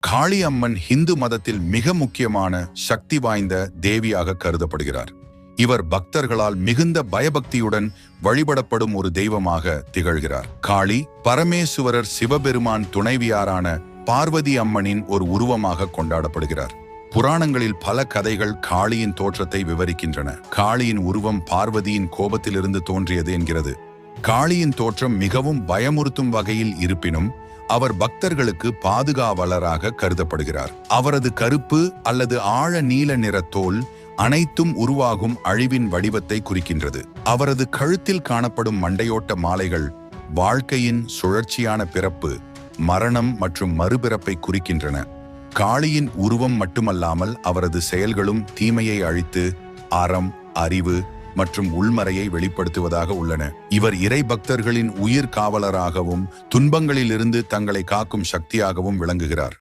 காளி அம்மன் இந்து மதத்தில் மிக முக்கியமான சக்தி வாய்ந்த தேவியாக கருதப்படுகிறார். இவர் பக்தர்களால் மிகுந்த பயபக்தியுடன் வழிபடப்படும் ஒரு தெய்வமாக திகழ்கிறார். காளி பரமேசுவரர் சிவபெருமான் துணைவியாரான பார்வதி அம்மனின் ஒரு உருவமாக கொண்டாடப்படுகிறார். புராணங்களில் பல கதைகள் காளியின் தோற்றத்தை விவரிக்கின்றன. காளியின் உருவம் பார்வதியின் கோபத்திலிருந்து தோன்றியது என்கிறது. காளியின் தோற்றம் மிகவும் பயமுறுத்தும் வகையில் இருப்பினும் அவர் பக்தர்களுக்கு பாதுகாவலராக கருதப்படுகிறார். அவரது கருப்பு அல்லது ஆழ நீல நிற தோல் அனைத்தும் உருவாகும் அழிவின் வடிவத்தை குறிக்கின்றது. அவரது கழுத்தில் காணப்படும் மண்டையோட்ட மாலைகள் வாழ்க்கையின் சுழற்சியான பிறப்பு, மரணம் மற்றும் மறுபிறப்பை குறிக்கின்றன. காளியின் உருவம் மட்டுமல்லாமல் அவரது செயல்களும் தீமையை அழித்து அறம், அறிவு மற்றும் உள்மறையை வெளிப்படுத்துவதாக உள்ளன. இவர் இறை பக்தர்களின் உயிர் காவலராகவும் துன்பங்களிலிருந்து தங்களை காக்கும் சக்தியாகவும் விளங்குகிறார்.